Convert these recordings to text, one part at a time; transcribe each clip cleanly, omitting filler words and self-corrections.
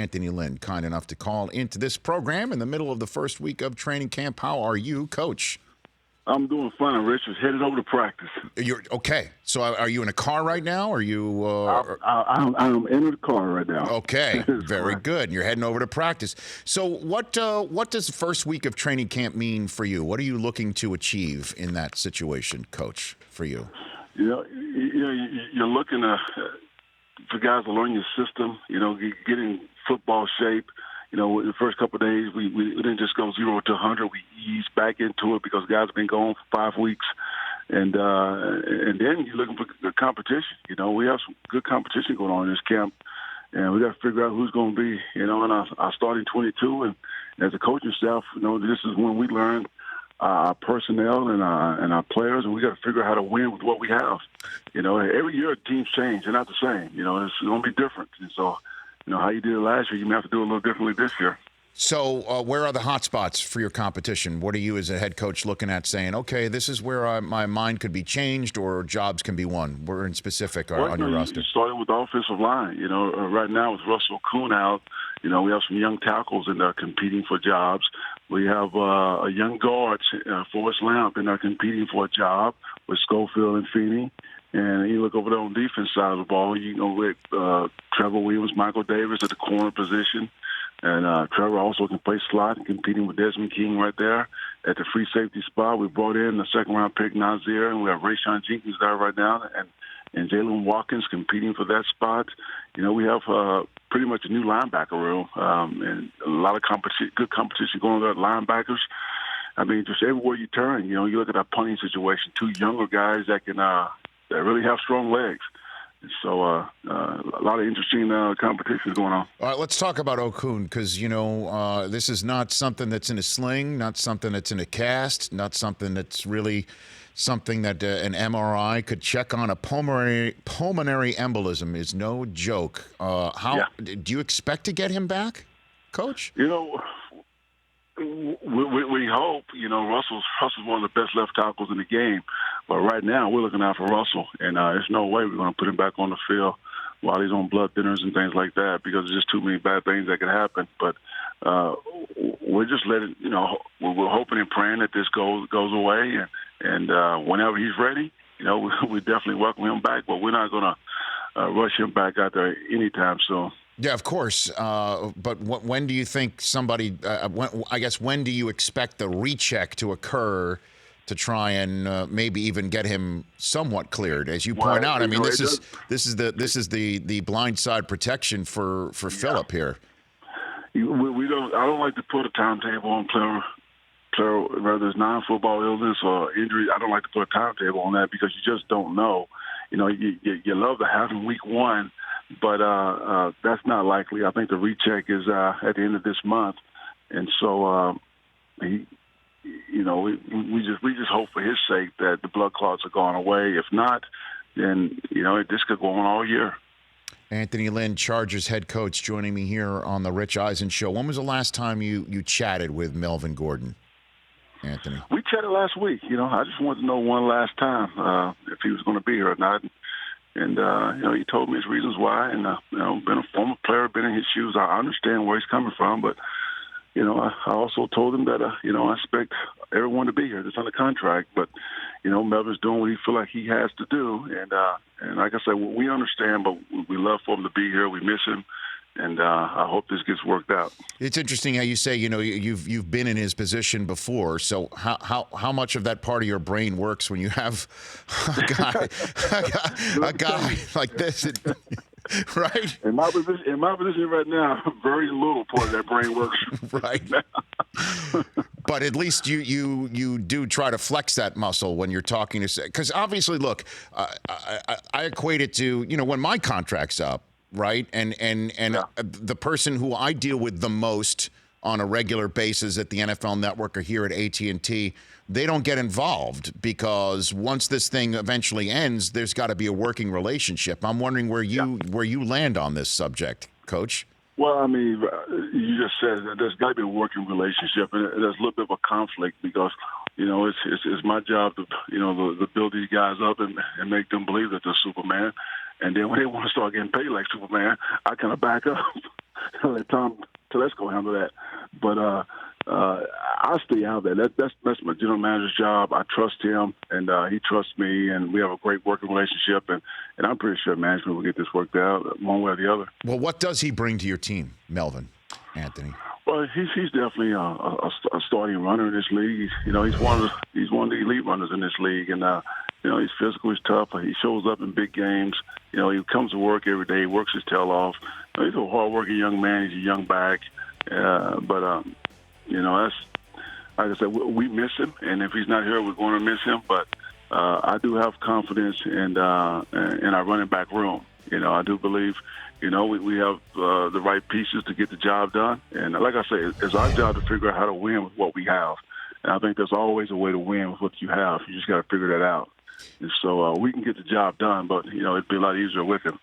Anthony Lynn, kind enough to call into this program in the middle of the first week of training camp. How are you, Coach? I'm doing fine, Rich. Just headed over to practice. You're okay. So are you in a car right now? Are you? I'm in the car right now. Okay, very good. You're heading over to practice. So what does the first week of training camp mean for you? What are you looking to achieve in that situation, Coach, for you? You're looking for guys to learn your system. Get in football shape. The first couple of days, we didn't just go 0 to 100. We eased back into it because guys have been gone for 5 weeks. And then you're looking for the competition. We have some good competition going on in this camp. And we got to figure out who's going to be, in our starting 22. And as a coaching staff, this is when we learn our personnel and our players, and we got to figure out how to win with what we have. Every year teams change. They're not the same. It's going to be different. And so, how you did it last year, you may have to do it a little differently this year. So where are the hot spots for your competition? What are you as a head coach looking at saying, okay, this is where my mind could be changed or jobs can be won? We're in specific on your roster. You started with the offensive line. Right now with Russell Okung out, we have some young tackles in there competing for jobs. We have a young guard, Forrest Lamp, in there competing for a job with Schofield and Feeney. And you look over there on the defense side of the ball, with Trevor Williams, Michael Davis at the corner position. And Trevor also can play slot and competing with Desmond King right there at the free safety spot. We brought in the second-round pick, Nazir, and we have Rayshon Jenkins there right now, and Jalen Watkins competing for that spot. We have pretty much a new linebacker room and a lot of good competition going on there at linebackers. I mean, just everywhere you turn, you look at that punting situation, 2 younger guys that can that really have strong legs. So a lot of interesting competitions going on. All right, let's talk about Okung because, this is not something that's in a sling, not something that's in a cast, not something that's really something that an MRI could check on. A pulmonary embolism is no joke. Do you expect to get him back, Coach? We hope. Russell's one of the best left tackles in the game. But right now, we're looking out for Russell. And there's no way we're going to put him back on the field while he's on blood thinners and things like that because there's just too many bad things that could happen. But we're just letting, we're hoping and praying that this goes away. And whenever he's ready, we definitely welcome him back. But we're not going to rush him back out there anytime soon. Yeah, of course. But when do you think when do you expect the recheck to occur to try and maybe even get him somewhat cleared? As you point out, I mean, this is the blindside protection for Phillip here. I don't like to put a timetable on player, whether it's non-football illness or injury. I don't like to put a timetable on that because you just don't know. You love to have him week 1. But that's not likely. I think the recheck is at the end of this month, and so we just hope for his sake that the blood clots are gone away. If not, then this could go on all year. Anthony Lynn, Chargers head coach, joining me here on the Rich Eisen Show. When was the last time you chatted with Melvin Gordon, Anthony? We chatted last week. I just wanted to know one last time if he was going to be here or not. And, he told me his reasons why. And, been a former player, been in his shoes. I understand where he's coming from. But, I also told him that, I expect everyone to be here that's under contract. But, Melvin's doing what he feel like he has to do. And like I said, we understand, but we love for him to be here. We miss him. And I hope this gets worked out. It's interesting how you say, you've been in his position before. So how much of that part of your brain works when you have a guy like this, right? In my position right now, very little part of that brain works right now. But at least you do try to flex that muscle when you're talking to, because obviously, look, I equate it to when my contract's up. Right. And the person who I deal with the most on a regular basis at the NFL Network or here at AT&T, they don't get involved because once this thing eventually ends, there's got to be a working relationship. I'm wondering where you land on this subject, Coach. Well, I mean, you just said that there's got to be a working relationship, and there's a little bit of a conflict because, it's my job to, to build these guys up and make them believe that they're Superman. And then when they want to start getting paid like Superman, I kind of back up. let Tom Telesco handle that. But I stay out there. That's my general manager's job. I trust him, and he trusts me, and we have a great working relationship. And I'm pretty sure management will get this worked out one way or the other. Well, what does he bring to your team, Melvin, Anthony? Well, he's definitely a starting runner in this league. He's one of the elite runners in this league, and he's physical, he's tough. He shows up in big games. He comes to work every day, works his tail off. He's a hard-working young man. He's a young back, but that's like I said, we miss him, and if he's not here, we're going to miss him. But I do have confidence in our running back room. I do believe. We have the right pieces to get the job done. And like I say, it's our job to figure out how to win with what we have. And I think there's always a way to win with what you have. You just got to figure that out. And so we can get the job done, but, it'd be a lot easier with him.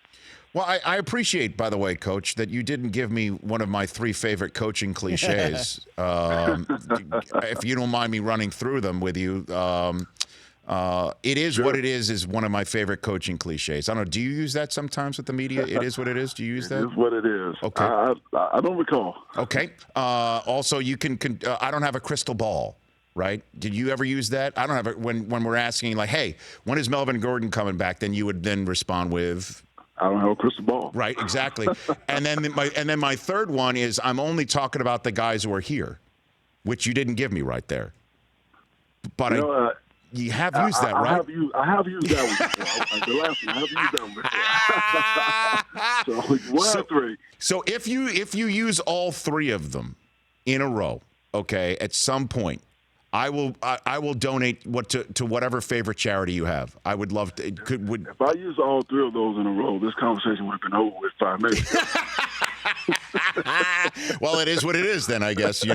Well, I appreciate, by the way, Coach, that you didn't give me one of my 3 favorite coaching cliches. If you don't mind me running through them with you. It is Sure. what it is one of my favorite coaching cliches. I don't know. Do you use that sometimes with the media? It is what it is. Do you use that? It is what it is. Okay. I don't recall. Okay. Also, you can. I don't have a crystal ball. Right? Did you ever use that? I don't have it. When we're asking, like, hey, when is Melvin Gordon coming back? Then you would then respond with, I don't have a crystal ball. right? Exactly. and then my third one is, I'm only talking about the guys who are here, which you didn't give me right there. But you have used that, right? I have used that one before. The last one, I have used that one before. So 3. So if you use all 3 of them in a row, okay, at some point, I will donate to whatever favorite charity you have. I would love to. If I use all 3 of those in a row, this conversation would have been over with 5 minutes ago. Well, it is what it is then, I guess,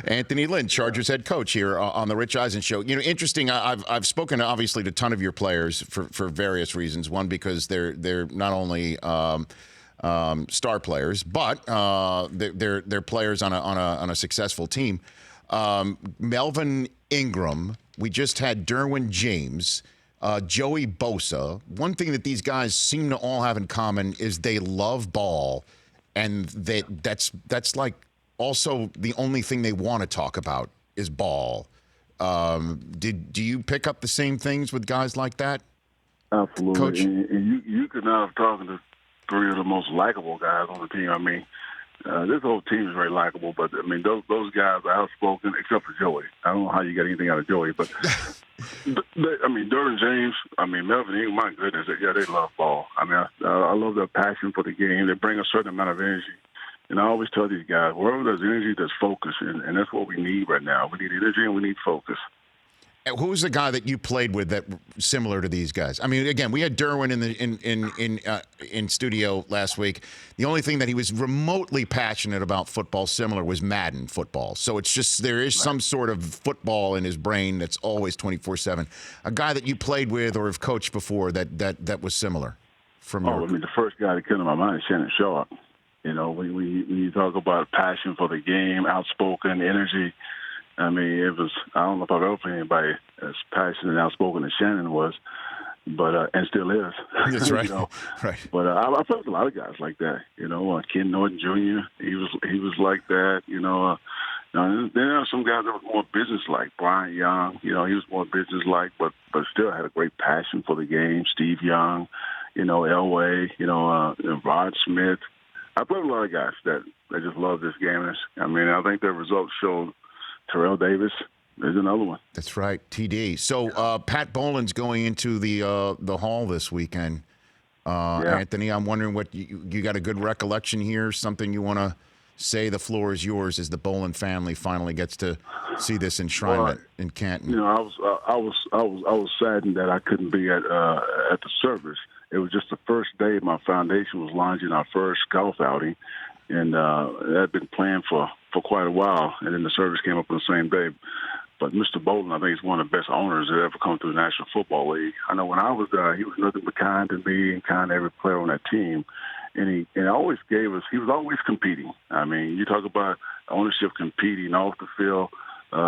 Anthony Lynn, Chargers head coach here on the Rich Eisen Show. Interesting. I've spoken obviously to a ton of your players for various reasons. One, because they're not only star players, but they're players on a successful team. Melvin Ingram. We just had Derwin James. Joey Bosa. One thing that these guys seem to all have in common is they love ball, and that's like also the only thing they want to talk about is ball. Do you pick up the same things with guys like that? Absolutely. Coach? And you could not have talking to 3 of the most likable guys on the team. I mean, this whole team is very likable, but I mean, those guys are outspoken, except for Joey. I don't know how you got anything out of Joey, but I mean, Derwin James, I mean, Melvin Ingram, my goodness, yeah, they love ball. I mean, I love their passion for the game. They bring a certain amount of energy. And I always tell these guys, wherever there's energy, there's focus, and that's what we need right now. We need energy and we need focus. And who's the guy that you played with that similar to these guys? I mean, again, we had Derwin in studio last week. The only thing that he was remotely passionate about football similar was Madden football. So it's just there is some sort of football in his brain that's always 24/7. A guy that you played with or have coached before that was similar from your. I mean, the first guy that came to my mind is Shannon Sharp. When you talk about passion for the game, outspoken, energy. I mean, I don't know if I've ever played anybody as passionate and outspoken as Shannon was, but and still is. That's right. Right. But I played with a lot of guys like that. Ken Norton Jr. He was like that. Then there are some guys that were more business-like. Brian Young, he was more business-like, but still had a great passion for the game. Steve Young, Elway, Rod Smith. I played with a lot of guys that just love this game. I mean, I think their results showed. Terrell Davis, there's another one. That's right, TD. So Pat Bowlen's going into the hall this weekend. Anthony, I'm wondering what you got a good recollection here, something you want to say. The floor is yours as the Bowlen family finally gets to see this enshrinement in Canton. I was saddened that I couldn't be at the service. It was just the first day my foundation was launching our first golf outing. And that had been planned for quite a while, and then the service came up on the same day. But Mr. Bowlen, I think, is one of the best owners that ever come through the National Football League. I know when I was there, he was nothing but kind to me and kind to every player on that team. And he always gave us – he was always competing. I mean, you talk about ownership competing off the field.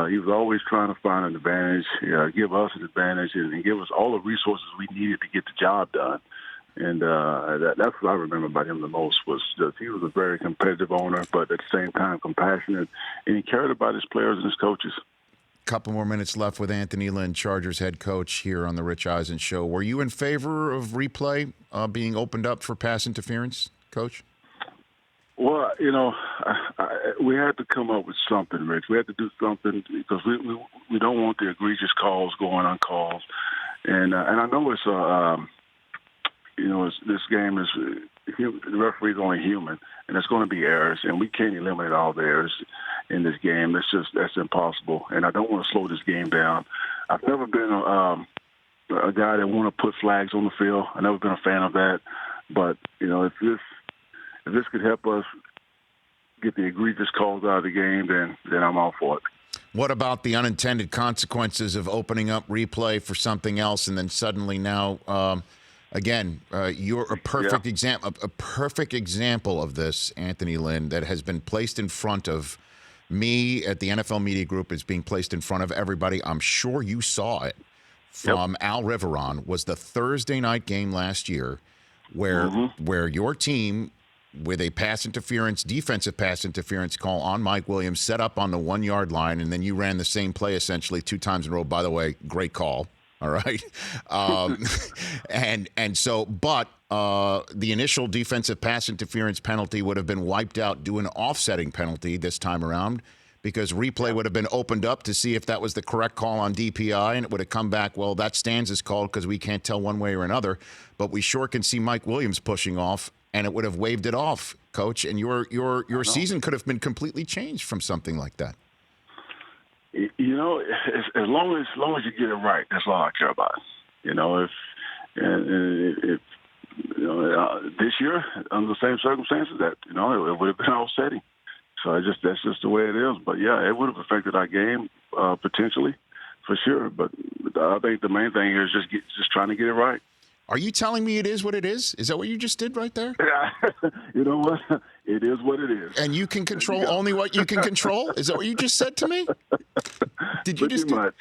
He was always trying to find an advantage, give us an advantage, and give us all the resources we needed to get the job done. And that's what I remember about him the most was just he was a very competitive owner, but at the same time compassionate, and he cared about his players and his coaches. Couple more minutes left with Anthony Lynn, Chargers head coach, here on the Rich Eisen Show. Were you in favor of replay being opened up for pass interference, Coach? Well, we had to come up with something, Rich. We had to do something because we don't want the egregious calls going on calls, and I know it's this game is the referee's only human, and there's going to be errors, and we can't eliminate all the errors in this game. That's impossible, and I don't want to slow this game down. I've never been a guy that want to put flags on the field. I've never been a fan of that, but if this could help us get the egregious calls out of the game, then I'm all for it. What about the unintended consequences of opening up replay for something else, and then suddenly now, again, you're a perfect example of this, Anthony Lynn, that has been placed in front of me at the NFL Media Group. Is being placed in front of everybody. I'm sure you saw it from Al Riveron. Was the Thursday night game last year where your team, with a defensive pass interference call on Mike Williams, set up on the 1 yard line, and then you ran the same play essentially 2 times in a row. By the way, great call. All right. But the initial defensive pass interference penalty would have been wiped out due an offsetting penalty this time around, because replay would have been opened up to see if that was the correct call on DPI, and it would have come back, well, that stands as called because we can't tell one way or another, but we sure can see Mike Williams pushing off, and it would have waved it off, Coach, and your season could have been completely changed from something like that. As long as you get it right, that's all I care about. If this year under the same circumstances, that it would have been offsetting. So that's just the way it is. But yeah, it would have affected our game potentially, for sure. But I think the main thing here is just trying to get it right. Are you telling me it is what it is? Is that what you just did right there? You know what? It is what it is. And you can control only what you can control? Is that what you just said to me? Did you just? Pretty much.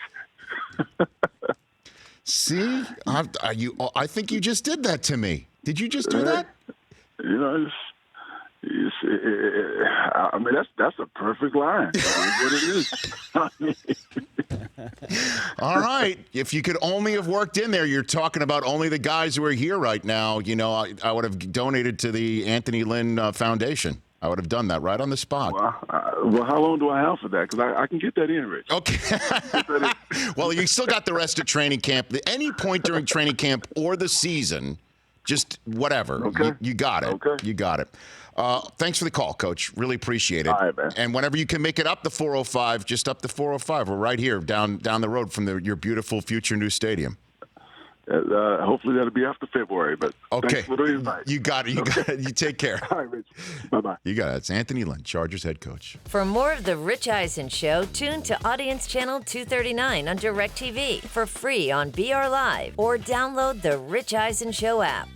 See, I think you just did that to me. Did you just do that? I mean, that's a perfect line. What it is. All right. If you could only have worked in there, you're talking about only the guys who are here right now. I would have donated to the Anthony Lynn Foundation. I would have done that right on the spot. Well, how long do I have for that? Because I can get that in, Rich. Okay. Well, you still got the rest of training camp. At any point during training camp or the season, just whatever. Okay. You got it. Okay. You got it. Thanks for the call, Coach. Really appreciate it. All right, man. And whenever you can make it up the 405, just up the 405. We're right here down the road from your beautiful future new stadium. Hopefully that'll be after February, but okay. Thanks for the invite. You got it. You take care. All right, Rich. Bye-bye. You got it. It's Anthony Lynn, Chargers head coach. For more of The Rich Eisen Show, tune to Audience Channel 239 on DirecTV for free on BR Live, or download the Rich Eisen Show app.